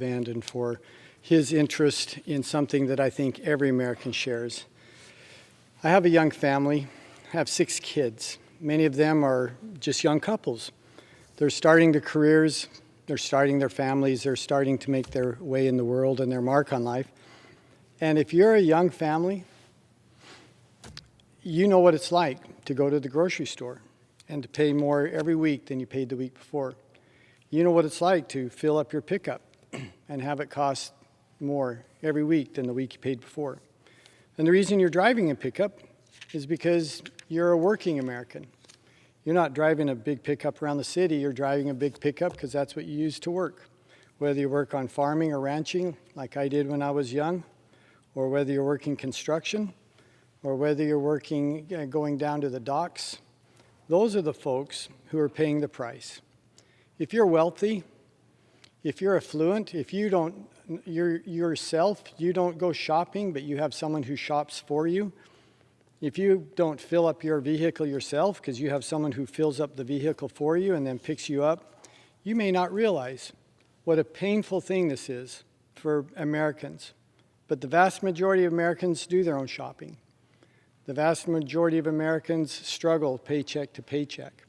Vanden for his interest in something that I think every American shares. I have a young family. I have 6 kids. Many of them are just young couples. They're starting their careers, they're starting their families, they're starting to make their way in the world and their mark on life. And if you're a young family, you know what it's like to go to the grocery store and to pay more every week than you paid the week before. You know what it's like to fill up your pickup and have it cost more every week than the week you paid before. And the reason you're driving a pickup is because you're a working American. You're not driving a big pickup around the city, you're driving a big pickup because that's what you use to work. Whether you work on farming or ranching, like I did when I was young, or whether you're working construction, or whether you're working going down to the docks, those are the folks who are paying the price. If you're wealthy, if you're affluent, if you don't yourself, you don't go shopping, but you have someone who shops for you, if you don't fill up your vehicle yourself because you have someone who fills up the vehicle for you and then picks you up, you may not realize what a painful thing this is for Americans. But the vast majority of Americans do their own shopping. The vast majority of Americans struggle paycheck to paycheck.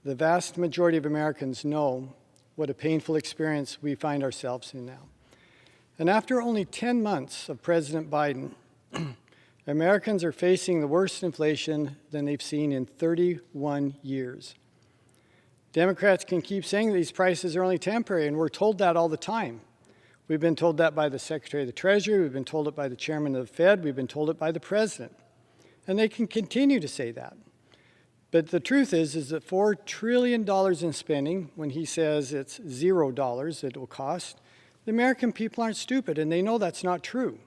The vast majority of Americans know what a painful experience we find ourselves in now. And after only 10 months of President Biden, Americans are facing the worst inflation than they've seen in 31 years. Democrats can keep saying these prices are only temporary, and we're told that all the time. We've been told that by the Secretary of the Treasury, we've been told it by the Chairman of the Fed, we've been told it by the President. And they can continue to say that. But the truth is that $4 trillion in spending, when he says it's $0 it will cost, the American people aren't stupid, and they know that's not true.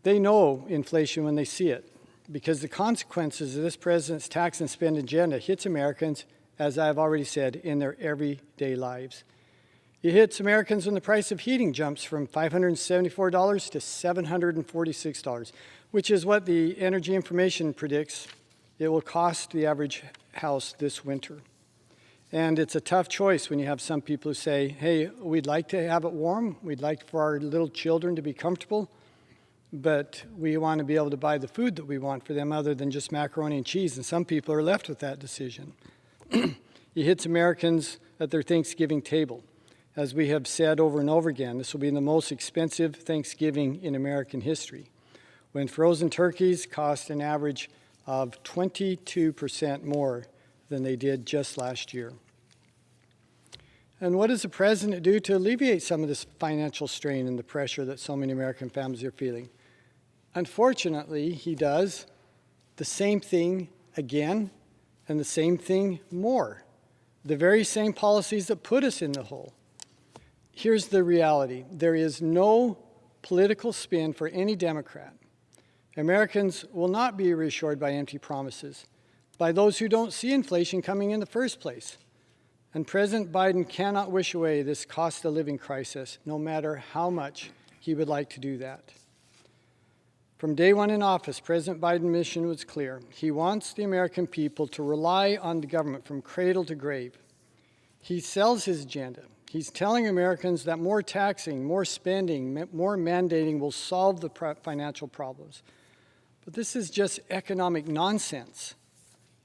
They know inflation when they see it, because the consequences of this president's tax and spend agenda hits Americans, as I've already said, in their everyday lives. It hits Americans when the price of heating jumps from $574 to $746, which is what the Energy Information predicts it will cost the average house this winter. And it's a tough choice when you have some people who say, hey, we'd like to have it warm, we'd like for our little children to be comfortable, but we want to be able to buy the food that we want for them other than just macaroni and cheese, and some people are left with that decision. It hits Americans at their Thanksgiving table. As we have said over and over again, this will be the most expensive Thanksgiving in American history, when frozen turkeys cost an average of 22% more than they did just last year. And what does the president do to alleviate some of this financial strain and the pressure that so many American families are feeling? Unfortunately, he does the same thing again and the same thing more. The very same policies that put us in the hole. Here's the reality. There is no political spin for any Democrat. Americans will not be reassured by empty promises, by those who don't see inflation coming in the first place. And President Biden cannot wish away this cost of living crisis, no matter how much he would like to do that. From day one in office, President Biden's mission was clear. He wants the American people to rely on the government from cradle to grave. He sells his agenda. He's telling Americans that more taxing, more spending, more mandating will solve the financial problems. But this is just economic nonsense.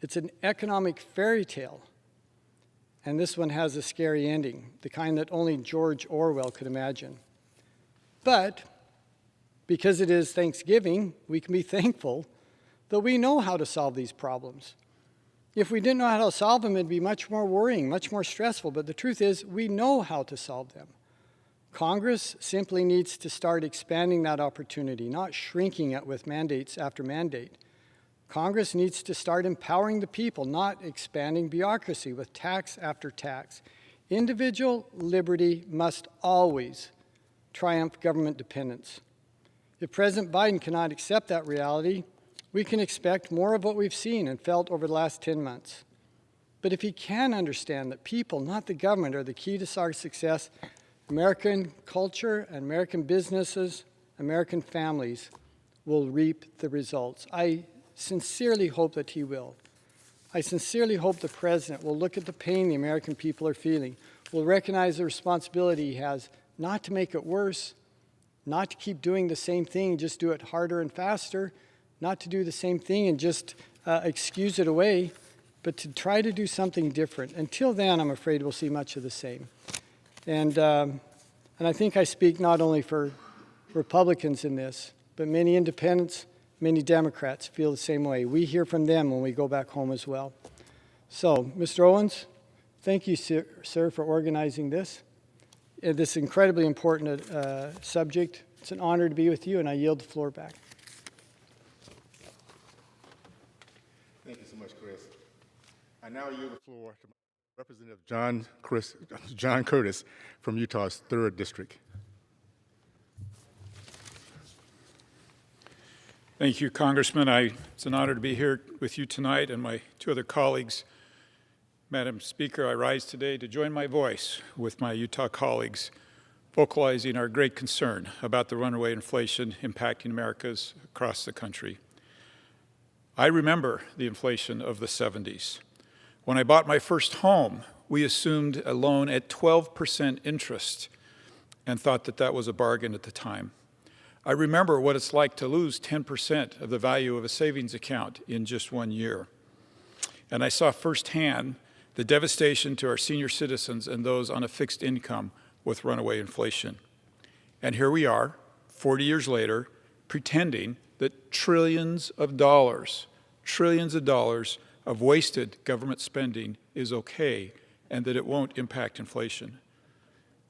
It's an economic fairy tale. And this one has a scary ending, the kind that only George Orwell could imagine. But because it is Thanksgiving, we can be thankful that we know how to solve these problems. If we didn't know how to solve them, it'd be much more worrying, much more stressful. But the truth is, we know how to solve them. Congress simply needs to start expanding that opportunity, not shrinking it with mandates after mandate. Congress needs to start empowering the people, not expanding bureaucracy with tax after tax. Individual liberty must always triumph government dependence. If President Biden cannot accept that reality, we can expect more of what we've seen and felt over the last 10 months. But if he can understand that people, not the government, are the key to our success, American culture and American businesses, American families will reap the results. I sincerely hope that he will. I sincerely hope the president will look at the pain the American people are feeling, will recognize the responsibility he has not to make it worse, not to keep doing the same thing, just do it harder and faster, not to do the same thing and just excuse it away, but to try to do something different. Until then, I'm afraid we'll see much of the same. And I think I speak not only for Republicans in this, but many independents, many Democrats feel the same way. We hear from them when we go back home as well. So, Mr. Owens, thank you, sir, for organizing this incredibly important subject. It's an honor to be with you, and I yield the floor back. Thank you so much, Chris. I now yield the floor to Representative John Curtis from Utah's 3rd District. Thank you, Congressman. It's an honor to be here with you tonight and my 2 other colleagues. Madam Speaker, I rise today to join my voice with my Utah colleagues, vocalizing our great concern about the runaway inflation impacting Americans across the country. I remember the inflation of the 70s. When I bought my first home, we assumed a loan at 12% interest and thought that that was a bargain at the time. I remember what it's like to lose 10% of the value of a savings account in just 1 year. And I saw firsthand the devastation to our senior citizens and those on a fixed income with runaway inflation. And here we are, 40 years later, pretending that trillions of dollars of wasted government spending is okay and that it won't impact inflation.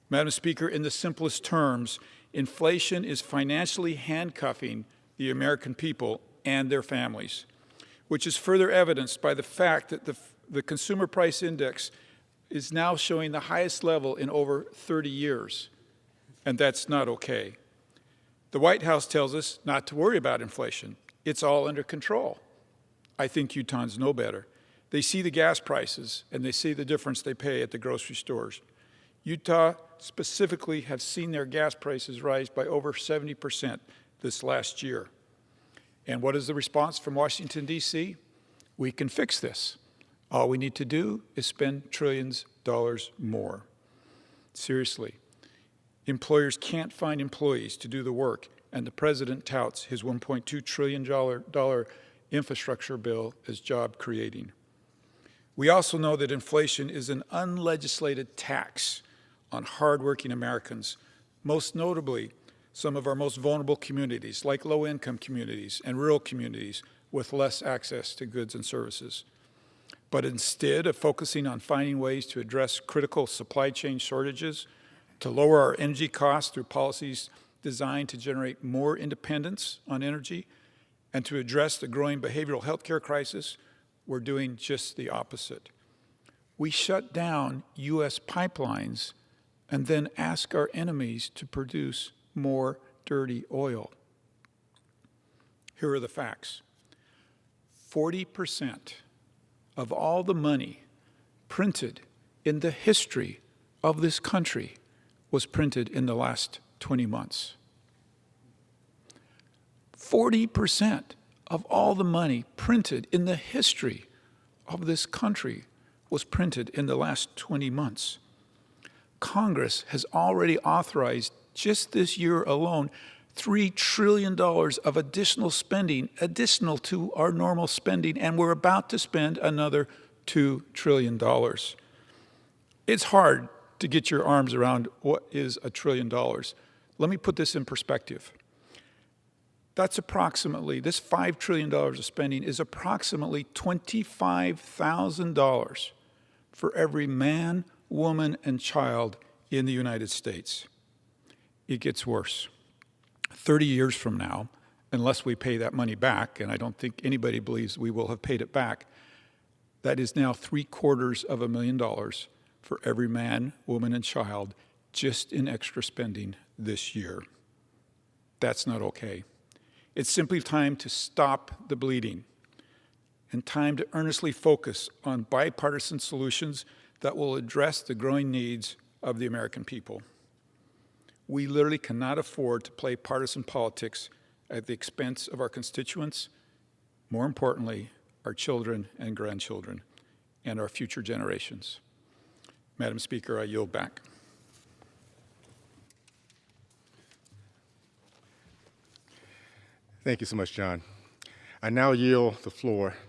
Madam Speaker, in the simplest terms, inflation is financially handcuffing the American people and their families, which is further evidenced by the fact that the Consumer Price Index is now showing the highest level in over 30 years, and that's not okay. The White House tells us not to worry about inflation. It's all under control. I think Utahns know better. They see the gas prices, and they see the difference they pay at the grocery stores. Utah specifically have seen their gas prices rise by over 70% this last year. And what is the response from Washington, D.C.? We can fix this. All we need to do is spend trillions of dollars more. Seriously, employers can't find employees to do the work, and the president touts his $1.2 trillion infrastructure bill as job creating. We also know that inflation is an unlegislated tax on hardworking Americans, most notably some of our most vulnerable communities, like low-income communities and rural communities with less access to goods and services. But instead of focusing on finding ways to address critical supply chain shortages, to lower our energy costs through policies designed to generate more independence on energy, and to address the growing behavioral health care crisis, we're doing just the opposite. We shut down U.S. pipelines and then ask our enemies to produce more dirty oil. Here are the facts. 40% of all the money printed in the history of this country was printed in the last 20 months. 40% of all the money printed in the history of this country was printed in the last 20 months. Congress has already authorized, just this year alone, $3 trillion of additional spending, additional to our normal spending, and we're about to spend another $2 trillion. It's hard to get your arms around what is $1 trillion. Let me put this in perspective. That's approximately, this $5 trillion of spending is approximately $25,000 for every man, woman, and child in the United States. It gets worse. 30 years from now, unless we pay that money back, and I don't think anybody believes we will have paid it back, that is now $750,000 for every man, woman, and child just in extra spending this year. That's not okay. It's simply time to stop the bleeding and time to earnestly focus on bipartisan solutions that will address the growing needs of the American people. We literally cannot afford to play partisan politics at the expense of our constituents, more importantly, our children and grandchildren, and our future generations. Madam Speaker, I yield back. Thank you so much, John. I now yield the floor to